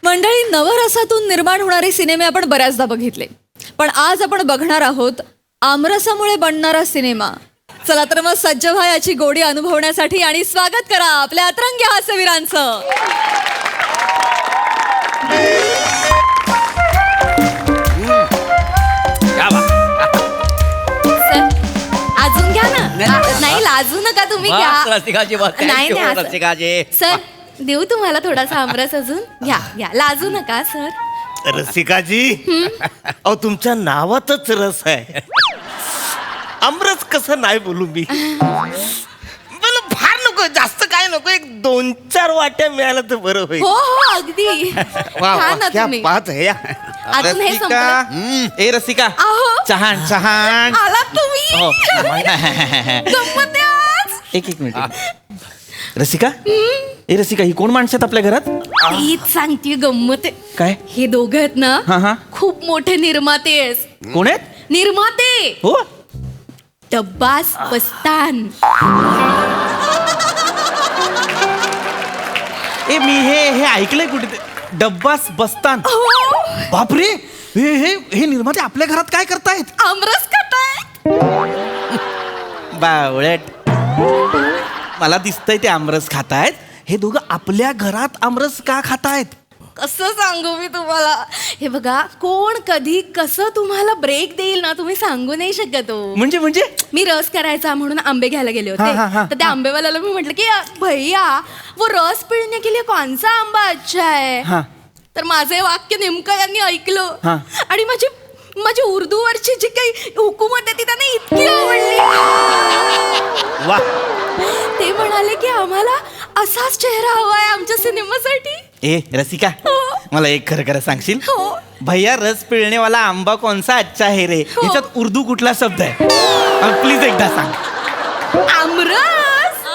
मंडळी, नवरसातून निर्माण होणारे सिनेमे आपण बऱ्याचदा बघितले, पण आज आपण बघणार आहोत आमरसामुळे बनणारा सिनेमा. चला तर मग सज्ज व्हा याची गोडी अनुभवण्यासाठी आणि स्वागत करा आपल्या अतरंगी हास्यवीरांचं. अजून घ्या ना. नाही, लाजू नका तुम्ही, घ्या. नाही सर, देऊ तुम्हाला थोडासा आमरस अजून. घ्या घ्या, लाजू नका सर. रसिकाजी, अहो तुमच्या नावातच रस आहे. आमरस कसं नाही बोलू मी. मला फार नको, जास्त काय नको, एक 2-4 वाट्या मिळाल्या तर बरं होईल. हो हो, अगदी. खा ना क्या तुम्ही. बात है. अजून हे संपलं. ए रसिका, अहो, चहान चहान. आलात तुम्ही. हो. गंमत आहे आज. एक मिनिट. रसिका, ए रसिका, ही कोण माणसं आहेत आपल्या घरात? तीच सांगते गंमत आहे. काय? हे दोघं आहेत हा, हा. ना, खूप मोठे निर्माते आहेत. कोण आहेत? निर्माते. हो. डब्बास बस्तान. ए मी हे ऐकलंय कुठे ते. डब्बास बस्तान. हो, बापरे, हे निर्माते आपल्या घरात काय करतायत? आमरस खातायत. बावळट. मला दिसतंय ते आमरस खातायत. हे दोघं आपल्या घरात आमरस का खातायत? कसं सांगू मी तुम्हाला. हे बघा, कोण कधी कसं तुम्हाला ब्रेक देईल ना, तुम्ही सांगू नाही शकत हो. म्हणजे मी रस करायचा म्हणून आंबे घ्यायला गेले हा, हा, होते. हा. तर त्या आंबेवाल्याला मी म्हटलं की भैया, वो रस पिळने के लिए कौन सा आंबा अच्छा है. हा. तर माझे वाक्य नेमकं यांनी ऐकलं हा. आणि माझी उर्दूवरची जी काही हुकूमत आहे ती त्यांना इतकी आवडली. वा, ते म्हणाले की आम्हाला असाच चेहरा हवाय आमच्या सिनेमासाठी. ए रसिका, हो. मला एक खरं खरं सांगशील? हो. भैया, रस पिळणे वाला आंबा कोणसा अच्छा है रे, हो. याच्यात उर्दू कुठला शब्द आहे? प्लीज एकदा सांग. आमरस.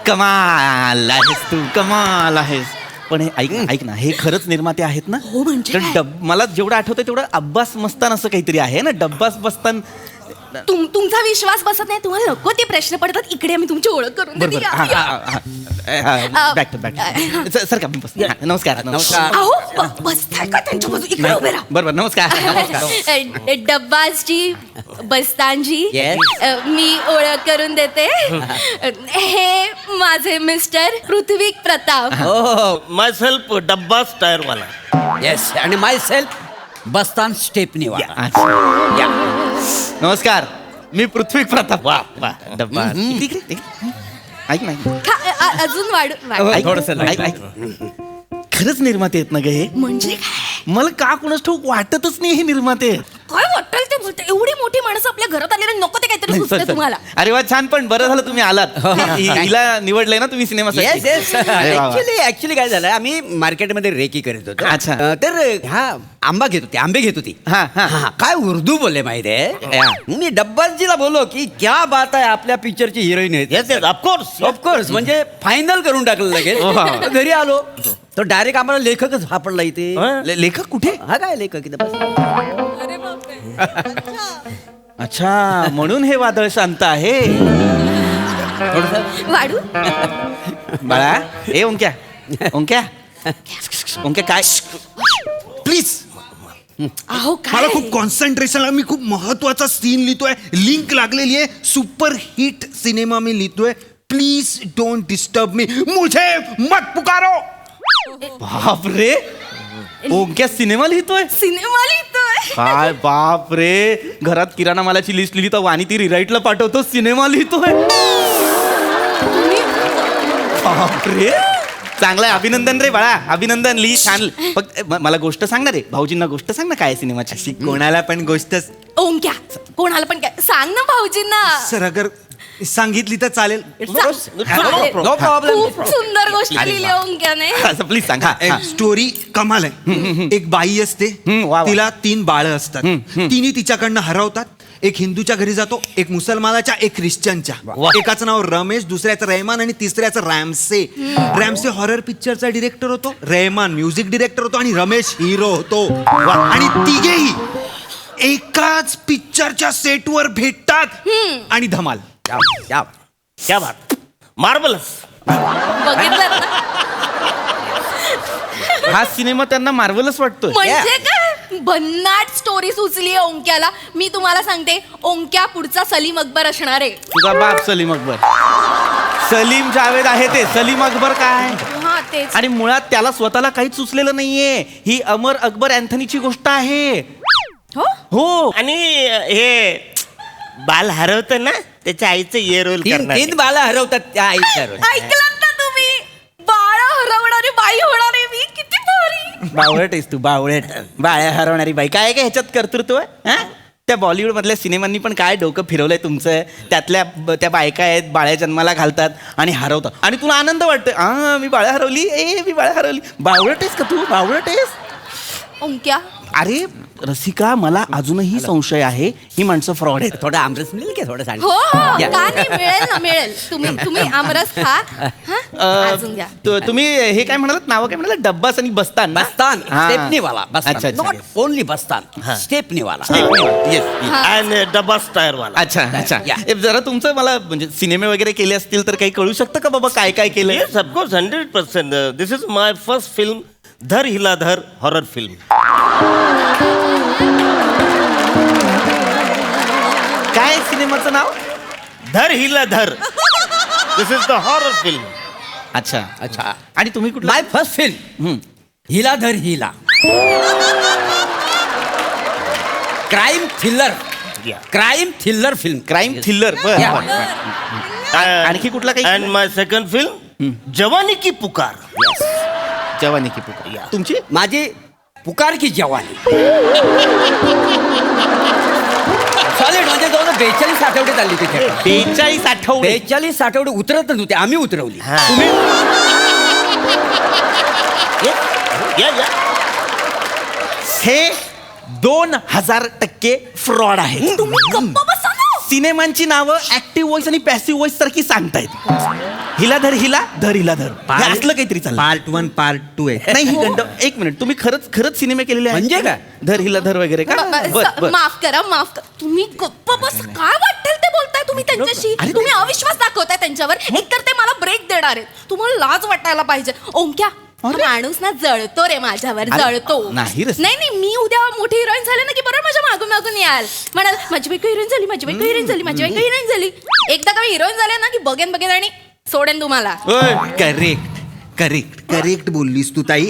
कमाल आहेस तू, कमाल आहेस. पण हे ऐक ना, हे खरंच निर्माते आहेत ना? हो, म्हणजे काय? मला जेवढं आठवतंय तेवढं अब्बास मस्तान असं काहीतरी आहे ना, डब्बास बस्तान. तुमचा विश्वास बसत नाही, तुम्हाला नको ते प्रश्न पडतात. इकडे आम्ही तुमची ओळख करून देते. बरोबर. या. Back to back. सर का, बस. नमस्कार. नमस्कार. अहो, बसताय का त्यांच्या बाजू? इकडे उभे राहा. बरोबर. नमस्कार. डब्बासजी, बस्तानजी, मी ओळख करून देते. हे माझे मिस्टर पृथ्वी प्रताप. माय सेल्फ डब्बा स्टायर वाला. येस, आणि माय सेल्फ बस्तान स्टेपनी वाला. अच्छा. नमस्कार, मी पृथ्वी प्रताप. वा वा. डब्बा. इकडे. ऐक ना. अजून वाढू. ऐक. खरंच निर्माते आहेत ना ग हे? म्हणजे काय? मला का कोणाच ठाऊक वाटतच नाही हे निर्माते आहेत. काय वाटेल ते बोलते. एवढी मोठी माणसं आपल्या घरात आली, नको ते काहीतरी सुचते तुम्हाला. अरे वा, छान. पण बरं झालं तुम्ही आलात. हिला निवडलंय ना तुम्ही सिनेमासाठी. Yes yes. अरे वा वा. ऍक्च्युली काय झालं, आम्ही मार्केटमध्ये रेकी करत होतो. अच्छा. तर हा आंबे घेत होती. हा, हा. हा, काय उर्दू बोलले माहितीये. मी डब्बाजीला बोललो की क्या बात आहे, आपल्या पिक्चरची हिरोईन आहे. Yes yes, of course. ऑफकोर्स, म्हणजे फायनल करून टाकलं लगेच. घरी आलो तो डायरेक्ट आम्हाला लेखकच सापडला इथे. लेखक कुठे? हा काय लेखक इथे बस. अच्छा, म्हणून हे वादळ शांत आहे. वाढू. बाळा, ए ओंक्या काय? प्लीज. अहो, मला काय? खूप कॉन्सन्ट्रेशन, मी खूप महत्वाचा सीन लिहितोय, लिंक लागलेली आहे, सुपर हिट सिनेमा मी लिहितोय. प्लीज डोंट डिस्टर्ब मी, मुझे मत पुकारो. बाप रे, ओंक्या सिनेमा लिहितोय? सिनेमा लिहितोय. काय बाप रे, घरात किराणा मालाची लिस्ट लिहिली तर वाणी ती रिराईटला पाठवतो, सिनेमा लिहितोय. बाप रे, चांगलाय. अभिनंदन रे बाळा, अभिनंदन. लिही, छान. फक्त मला गोष्ट सांग ना रे, भाऊजींना गोष्ट सांग ना, काय सिनेमाची. कोणाला पण गोष्ट ओंक्या, कोणाला पण काय सांग ना भाऊजींना. सर, अगर सांगितली तर चालेल. चालेल. No problem. खूप सुंदर गोष्ट लिहिली ओंक्याने. असं प्लीज सांगा. स्टोरी कमाल आहे. एक बाई असते, वा वा. तिला 3 बाळं असतात. तिन्ही तिच्याकडनं हरवतात. एक हिंदूच्या घरी जातो, एक मुसलमानाच्या, एक ख्रिश्चनच्या. एकाचं नाव रमेश, दुसऱ्याचं रहमान आणि तिसऱ्याचं रॅमसे. रॅमसे हॉरर पिक्चरचा डिरेक्टर होतो, रहमान म्युझिक डिरेक्टर होतो आणि रमेश हिरो होतो. आणि तिघेही एकाच पिक्चरच्या सेटवर भेटतात आणि धमाल. क्या बात. मार्बलस. बघितलं ना? हा सिनेमा त्यांना मार्वलच वाटतोय. म्हणजे काय भन्नाट स्टोरी सुचली आहे ओंक्याला. मी तुम्हाला सांगते, ओंक्या पुढचा सलीम अकबर असणार आहे. तुझा बाप सलीम अकबर. सलीम जावेद आहे ते, सलीम अकबर काय? हा तेच. आणि मुळात त्याला स्वतःला काहीच सुचलेलं नाहीये. ही अमर अकबर अँथनीची गोष्ट आहे. हो हो. आणि हे बाल हरवतं ना, त्याच्या आईचं ये रोल करणार आहे. तीन बाला हरवतात त्या आईच्या ऐकलात ना तुम्ही, बाळा हरवणारी बाई होणार आहे मी. किती भारी. बावळट आहेस तू, बावळट. बाळ्या हरवणारी बाई काय काय ह्याच्यात कर्तृत्व आहे, हा? त्या बॉलिवूड मधल्या सिनेमांनी पण काय डोकं फिरवलंय तुमचं. त्यातल्या त्या बायका आहेत, बाळ्या जन्माला घालतात आणि हरवतात, आणि तुला आनंद वाटतोय. हा मी बाळ्या हरवली, मी बाळ्या हरवली. बावळट आहेस का तू, बावळट आहेस. ओंक्या अरे रसिका, मला अजूनही संशय आहे, ही माणसं फ्रॉड आहेत. थोडा आमरस मिळेल की थोडं सांग. हो हो या. का नाही, मिळेल ना मिळेल. तुम्ही आमरस खा. हा? अजून घ्या. तुम्ही हे काय म्हणालात, नाव काय म्हणालात, डब्बास आणि बस्तान ना? बस्तान हा. स्टेपनीवाला अच्छा, अच्छा. नॉट ओनली बस्तान, स्टेपनीवाला. येस. आणि डबा स्टायर वाला. अच्छा अच्छा. या. जरा तुमचं मला म्हणजे सिनेमे वगैरे केले असतील तर काही कळू शकतं का बाबा, काय काय केलंय? Yes, of course, 100%. This is my first film, धर हिला धर, horror film. काय सिनेमाचं नाव? धर हिला धर. This is the horror film. अच्छा. अच्छा. आणि तुम्ही कुठलं? माय फर्स्ट फिल्म हिला धर हिला. Crime thriller. Yeah. Crime thriller film. Crime thriller. आणखी कुठला काही? And my second film, जवानी की पुकार. जवानी की पुकार. तुमची? माझी पुकार की जवानी. सॉलिड म्हणजे जवळ 42 आठवडे चालली तिथे. 42 आठवडे. 42 आठवडे उतरत नव्हते, आम्ही उतरवली. तुम्ही Yeah. हे 2000% फ्रॉड आहे. तुम्ही गप्प बसा ना. सिनेमांची नावं ऍक्टिव्ह व्हॉइस आणि पॅसिव्ह व्हॉइस सारखी सांगतायत. हिला धर हिला, धर हिला धर, हे असलं काहीतरी चाललं. पार्ट 1 पार्ट 2 आहे. नाही एक मिनिट, तुम्ही खरंच सिनेमे केलेले आहेत? म्हणजे काय? धर हिला धर वगैरे का? बर. माफ करा. तुम्ही गप्प बस. काय वाटेल ते बोलताय तुम्ही त्यांच्याशी. अरे, तुम्ही अविश्वास दाखवताय त्यांच्यावर. एकतर ते मला ब्रेक देणार आहेत. तुम्हाला लाज वाटायला पाहिजे. ओंक्या, हा माणूस ना जळतो रे माझ्यावर, अरे, जळतो. नाही रे. नाही मी उद्या मोठी हिरोईन झाले ना की बरोबर माझ्या मागून याल. म्हणाल माझी बायको हिरोईन झाली, माझी बायको हिरोईन झाली, माझी बायको हिरोईन झाली. एकदा का मी हिरोईन झाले ना की बघेन आणि सोडेन तुम्हाला. करेक्ट बोललीस तू ताई.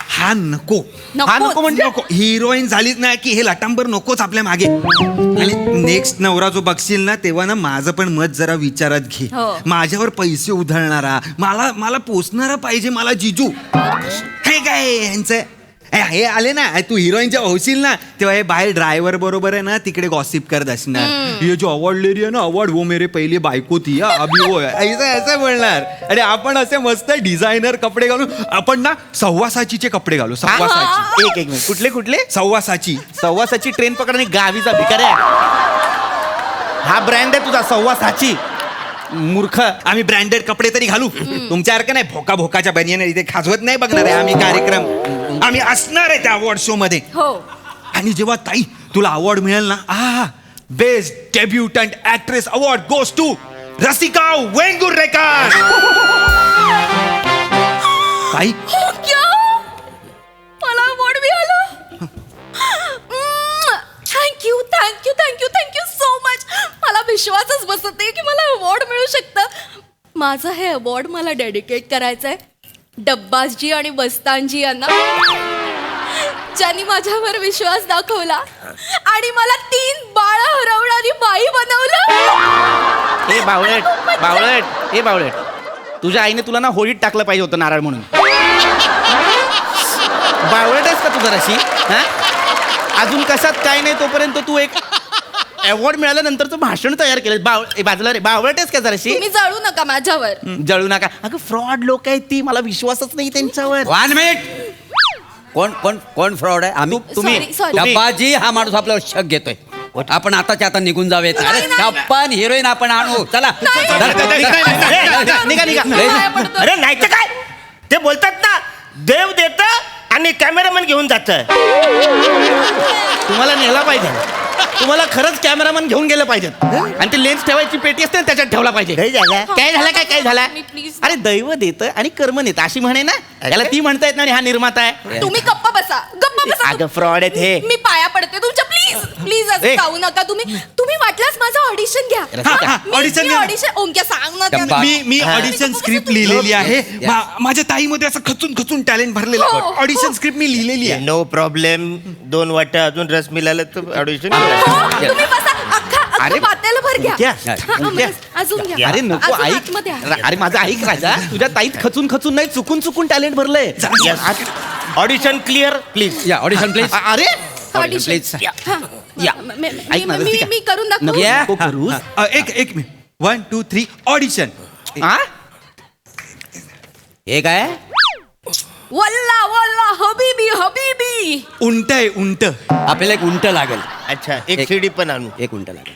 हा नको. हा नको म्हणजे? नको. हिरोईन झालीच नाही की हे लटांबर नकोच आपल्या मागे. आणि नेक्स्ट नवरा जो बघशील ना, तेव्हा ना माझं पण मत जरा विचारात घे. हो. माझ्यावर पैसे उधळणारा, मला पोचणारा पाहिजे मला जिजू. हे काय यांचं हे आले ना, तू हिरोईनच्या होशील ना तेव्हा हे बाहेर ड्रायव्हर बरोबर आहे ना तिकडे गॉसिप करत असणार. ये जो अवॉर्ड ले रही है ना, अवॉर्ड वो मेरे पहली बायको थी, अभी वो है, ऐसा बोलणार. अरे आपण असे मस्त डिझायनर कपडे घालून, आपण ना सव्वासाचीचे कपडे घालू. सव्वासाची. एक मिनिट, कुठले? सव्वासाची ट्रेन पकडणे गावीचा भिकाऱ्या. हा ब्रँड आहे तुझा, सव्वासाची. मूर्ख. आम्ही ब्रँडेड कपडे तरी घालू. तुमच्यासारखं नाही भोकाच्या बनियाने इथे खाजवत नाही बघणार आहे आम्ही कार्यक्रम. आम्ही असणार आहे त्या अवॉर्ड शो मध्ये. हो. आणि जेव्हा ताई तुला अवॉर्ड मिळेल ना, best debutant actress award goes to Rasika Vengurlekar. ताई ओंक्या, मला अवॉर्ड मिळालं. Thank you so much. मला विश्वासच बसत नाही की मला अवॉर्ड मिळू शकतं. माझं हे अवॉर्ड मला डेडिकेट करायचं आहे डब्बासजी आणि बस्तानजी यांना, ज्यांनी माझ्यावर विश्वास दाखवला आणि मला 3 बाळं हरवणारी बाई बनवलं. हे बावळट, तुझ्या आईने तुला ना होळीत टाकलं पाहिजे होतं नारळ म्हणून. बावळट आहेस का तू जराशी? हा, अजून कशात काय नाही तोपर्यंत तू एक अवॉर्ड मिळाल्यानंतरचं भाषण तयार केलं. बाजूला रे, बावळट आहेस का जराशी? तुम्ही जळू नका माझ्यावर. जळू नका. अगं फ्रॉड लोक आहेत ती, मला विश्वासच नाही त्यांच्यावर. 1 मिनिट. कोण फ्रॉड आहे? आम्ही. Sorry. डब्बाजी हा माणूस आपल्यावर शक घेतोय. आपण आताच्या आता निघून जाऊयात. अरे नाही. छप्पन हिरोईन आपण आणू. चला. निघा. अरे नाही तर काय, ते बोलतात ना, देव देत आणि कॅमेरामॅन घेऊन जात. तुम्हाला नेला पाहिजे. तुम्हाला खरंच कॅमेरामन घेऊन गेलं पाहिजेत आणि ती लेन्स ठेवायची पेटी असते ना, त्याच्यात ठेवला पाहिजे. काय झालं? काय झालं काय झालं? मी please. अरे दैव देतं आणि कर्म नेतं अशी म्हणे ना, त्याला ती म्हणता येत नाही आणि हा निर्माता आहे. तुम्ही गप्पा बसा अगं फ्रॉड आहेत हे. मी पाया पडते तुमच्या प्लीज प्लीज असं ए. जाऊ नका तुम्ही वाटल्यास माझं ऑडिशन घ्या हा, audition घ्या. ऑडिशन ओंक्या सांग ना त्यांना. मी ऑडिशन स्क्रिप्ट लिहिलेली आहे माझ्या ताईमध्ये असं खचून टॅलेंट भरलेलं हो. ऑडिशन स्क्रिप्ट मी लिहिलेली आहे. No problem. 2 वाट्या अजून रस मिळालं तर ऑडिशन. हो, तुम्ही बसा अख्खा अरे, पात्याला भर घ्या ओंक्या, हा, ओंक्या. अजून घ्या अरे नको अजून ऐक. आतमध्ये आहे. अरे माझं ऐक राजा, तुझ्या ताईत खचून नाही, चुकून टॅलेंट भरलंय. Audition clear please. या ऑडिशन प्लीज. अरे Audition. प्लीज. हा. या. मी- ऐक ना, मी- ठीक आहे. मी करून दाखवू नको, या. नको करूस. एक मिनिट 1 2 3 ऑडिशन. हा? हे काय वल्ला वल्ला हबीबी हबीबी उंट आहे उंट. आपल्याला एक उंट लागेल. अच्छा एक सीडी पण आणू. एक उंट लागेल.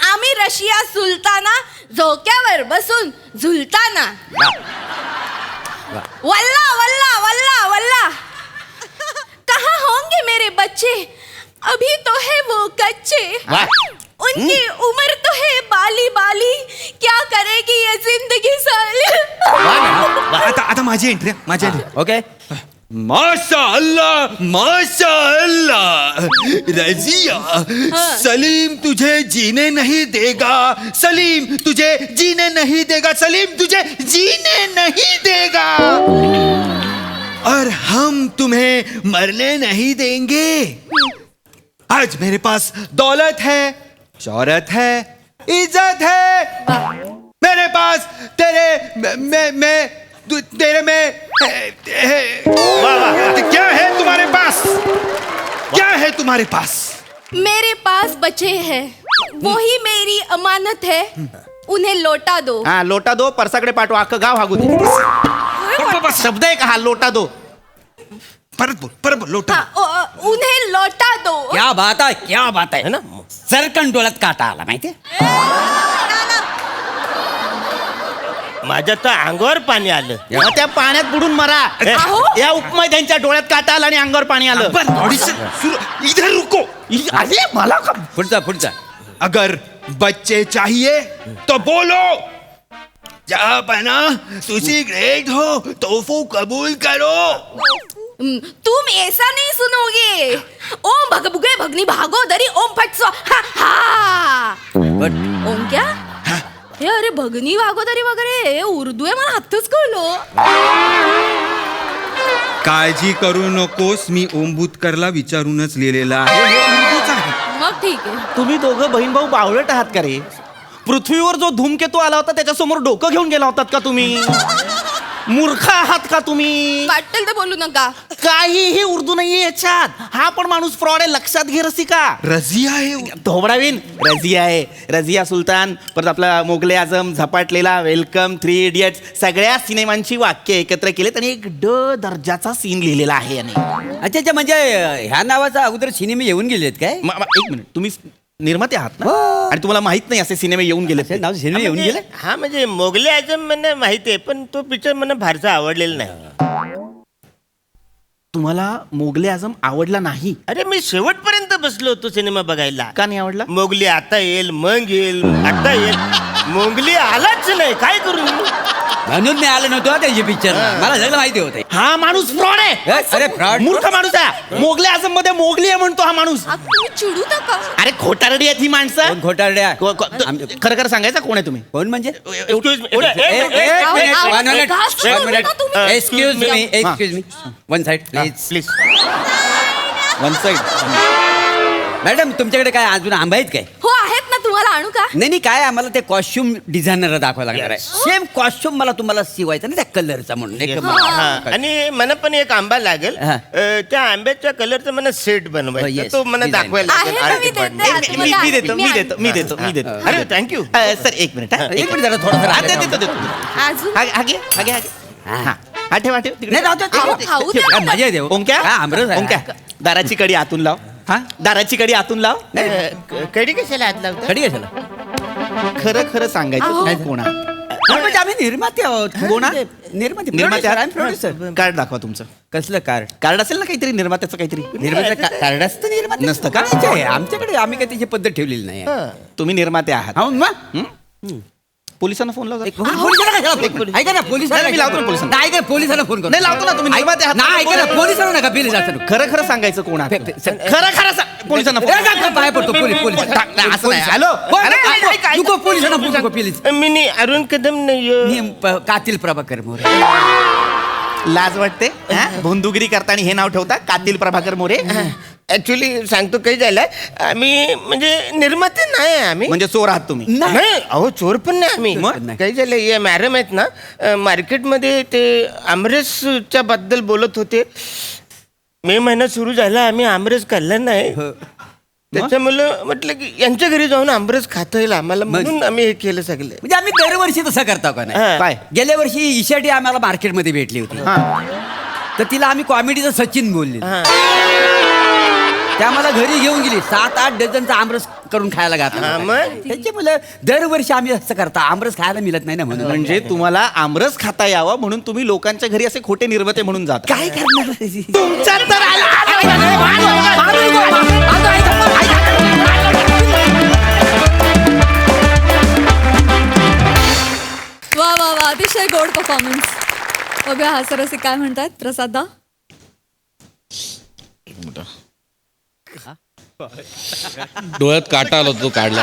आम्ही रशिया सुलताना झोक्यावर बसून झुलताना वल्ला वल्ला वल्ला वल्ला कहाँ होंगे मेरे बच्चे अभी तो है वो कच्चे वाह. उनकी उम्र तो है बाली बाली क्या करेगी ये जिंदगी साली आता माझी एंट्री ओके. माशाअल्लाह रजिया सलीम तुझे जीने नहीं देगा सलीम तुझे जीने नहीं देगा सलीम तुझे जीने नहीं देगा और हम तुम्हें मरने नहीं देंगे. आज मेरे पास दौलत है शौहरत है इज्जत है मेरे पास तेरे में क्या है तुम्हारे पास क्या है तुम्हारे पास. मेरे पास बचे हैं वही मेरी अमानत है उन्हें लौटा दो हा लोटा दो, परसाकडे पाठवा, अख्खं गाव हागू दे. शब्द आहे का हा, लोटा दो. परत बोल लोटा. हाँ, उन्हें लौटा दो क्या बात आहे ना. सरकन डोळ्यात काटा आला माहितीये. माझ्या तर अंगावर पाणी आलं. मग त्या पाण्यात बुडून मरा. अहो. या उपमा त्यांच्या डोळ्यात काटा आला आणि अंगावर पाणी आलं. ऑडिशन सुरू इधर रुको. अरे मला का पुढचा. अगर बच्चे चाहिए तो बोलो जहाँ बना तुसी ग्रेट हो तोहफो कबूल करो. तुम ऐसा नहीं सुनोगे ओम भगभुगे भगनी भागोदरी ओम फट स्वा हा हा ओम क्या हे अरे भगनी भागोदरी वगैरे हे उर्दू आहे मला आत्ताच कळलो काळजी करू नकोस मी ओम भूतकरला विचारूनच लिहिलेला आहे हे उर्दूच आहे. मग ठीक आहे तुम्ही दोघं बहीण भाऊ बावळट आहात का रे? पृथ्वीवर जो धूमकेतू आला होता त्याच्यासमोर डोकं घेऊन गेला होतात का तुम्ही? मूर्ख आहात का तुम्ही? वाटेल तर बोलू नका काहीही उर्दू नाहीये याच्यात. हा पण माणूस फ्रॉड आहे, लक्षात घे रसिका. रजिया आहे धोबडावीन रझिया आहे, रझिया सुलतान. परत आपला मोगले आझम, झपाटलेला, वेलकम, 3 इडियट्स सगळ्या सिनेमांची वाक्य एकत्र केलेत आणि एक दर्जाचा सीन लिहिलेला आहे याने. अच्छा म्हणजे ह्या नावाचा अगोदर सिनेमे येऊन गेलेत काय. एक मिनिट, तुम्ही निर्माते आहात ना आणि तुम्हाला माहित नाही असे सिनेमे येऊन गेले. नाव सिनेमे येऊन गेले. हा म्हणजे मोगले आजम मला माहिती आहे पण तो पिक्चर मला फारसा आवडलेला नाही. तुम्हाला मोगले आझम आवडला नाही? अरे मी शेवटपर्यंत बसलो होतो सिनेमा बघायला. का नाही आवडला? मोगली आता येईल मग येईल आता येईल मोगली आलाच नाही काय करू मी? म्हणून मी आलो नव्हतो त्याची पिक्चर मला सगळं माहिती होतं. हा माणूस फ्रॉड आहे. अरे फ्रॉड मूर्ख माणूस आहे. मोगले आझम मध्ये मोगली आहे म्हणतो हा माणूस. आ, तुम्ही चिडू नका अरे खोटारडी आहेत ही माणसं. कोण खोटारड्या. खरं खरं सांगायचं कोण आहे तुम्ही? कोण म्हणजे Excuse me. आहो, minute, आहो, one minute, घास one सोडू minute. नका तुम्ही. Excuse me excuse me one side please. Please one side. Madam तुमच्याकडे काय अजून आंबा आहेत काय. हो आहेत ना तुम्हाला आणू का नाही काय आम्हाला ते कॉस्ट्युम डिझायनर दाखवायला लागणार आहे. सेम कॉस्ट्युम मला तुम्हाला शिवायचा ना त्या कलरचा म्हणून एक हा आणि मला पण एक आंबा लागेल. हा. त्या आंब्याच्या कलरचा मला सेट बनवायचा Yes, तो मला design. दाखवायला आहे ना, मी देते. मी देतो. अरे थँक्यू. सर एक मिनिट. एक मिनिट जरा थोडंसं देतो. अजून हा ठेवा ठेव तिकडे. नाही, जाऊ दे. अहो, खाऊ द्या ना. मजा येते हो. ओंक्या हा, आमरस आहे. ओंक्या दाराची कडी आतून लाव. हा दाराची कडी आतून लाव. कडी कशाला हात लावता? खडी कशाला. खरं खरं सांगायचं अहो. नाही कोणा. म्हणजे आम्ही निर्माते आहोत कोण आहात? निर्माते निर्माते आहात? प्रोड्युसर कार्ड दाखवा तुमचं. कसलं कार्ड कार्ड असेल ना काहीतरी निर्मात्याचं काहीतरी. निर्माते कार्ड असतं निर्माते नसतं का? नाही, आमच्याकडे आम्ही काही त्याची पद्धत ठेवलेली नाही तुम्ही निर्माते आहात. हो मग पोलिसांना फोन लावता. पोलिसांना कशाला फोन करू? ऐका ना पोलिसांना नाही, मी लावतो ना पोलिसांना. नाही, ऐका, पोलिसांना फोन करू नाही, लावतो ना, तुम्ही निर्माते आहात. नाही, ऐका ना पोलिसांना नका प्लीज असं नको. खरं खरं सांगायचं कोण आहात? खरं खरं सांग. पोलिसांना ए, फोन. जा, जा, पाया पडतो पोलीस पोलीस असं नाही. हॅलो. हो, नाही, नाही, नाही, नको, पोलिसांना फोन नको प्लीज मी अरुण कदम नाही कातील प्रभाकर मोरे लाज वाटते हा? भोंदुगिरी करताना हे नाव ठेवता, कातील प्रभाकर मोरे. ऍक्च्युली सांगतो काही झालंय, आम्ही म्हणजे निर्माते नाही आहे आम्ही. म्हणजे चोर आहात तुम्ही. नाही अहो, चोर पण नाही आम्ही. मग? काही झालं, या मॅडम आहेत ना, मार्केटमध्ये ते आमरसच्या बद्दल बोलत होते. मे महिना सुरू झाला, आम्ही आमरस खाल्ला नाही. त्याच्यामुळे म्हटलं की यांच्या घरी जाऊन आमरस खाता येईल आम्हाला, म्हणून आम्ही हे केलं सगळं. म्हणजे आम्ही दरवर्षी तसं करतो का हा. नाही काय? गेल्या वर्षी ईशाटी आम्हाला मार्केटमध्ये भेटली होती तर तिला आम्ही कॉमेडीचं सचिन बोलले त्या मला घरी घेऊन गेली 7-8 डझनचा आमरस करून खायला हा, घातला मग? त्याच्यामुळे दरवर्षी आम्ही असं करता आमरस खायला मिळत नाही ना म्हणून म्हणजे तुम्हाला आमरस खाता यावं म्हणून तुम्ही लोकांच्या घरी असे खोटे निर्माते म्हणून जाता. काय करणार तुमच्या तर वा वा वा, अतिशय गोड परफॉर्मन्स. बघूया हा सरसे काय म्हणतात प्रसादा. डोळ्यात काटा आला तो काढला.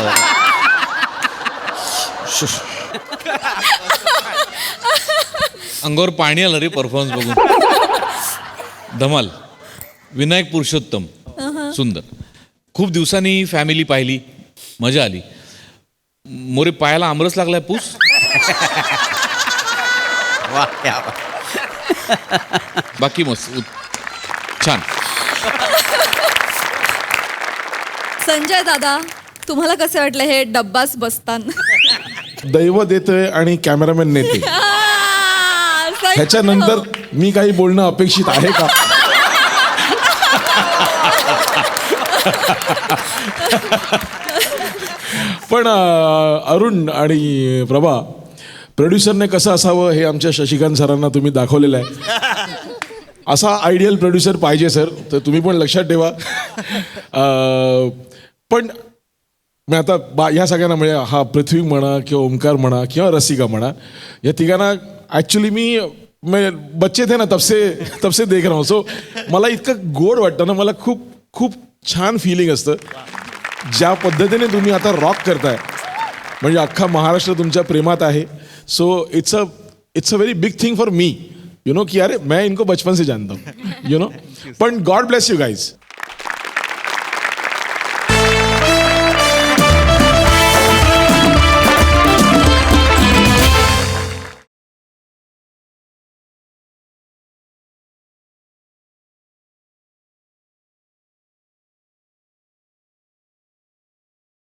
अंगावर पाणी आलं रे परफॉर्मन्स बघून. धमाल. विनायक पुरुषोत्तम सुंदर. खूप दिवसांनी फॅमिली पाहिली, मजा आली. मोरे पायाला आमरस लागलाय पूस. बाकी मस्त छान. संजय दादा, तुम्हाला कसं वाटलं हे डब्बाच बसताना? दैव देतोय आणि कॅमेरामॅन नेते. ह्याच्यानंतर मी काही बोलणं अपेक्षित आहे का? पण अरुण आणि प्रभा, प्रोड्युसरने कसं असावं हे आमच्या शशिकांत सरांना तुम्ही दाखवलेलं आहे. असा आयडियल प्रोड्युसर पाहिजे सर, तर तुम्ही पण लक्षात ठेवा. पण मी आता ह्या सगळ्यांना म्हणजे हा पृथ्वी म्हणा किंवा ओमकार म्हणा किंवा रसिका म्हणा, या तिघांना ॲक्च्युली मैं बच्चे थे ना तब से देख रहा हूँ. सो मला इतकं गोड वाटतं ना, मला खूप खूप छान फिलिंग असतं. ज्या पद्धतीने तुम्ही आता रॉक करताय, म्हणजे अख्खा महाराष्ट्र तुमच्या प्रेमात आहे. So it's a very big thing for me, you know, की अरे मैं इनको बचपन से जानता हूँ, यू नो. पण गॉड ब्लेस यू गाइज.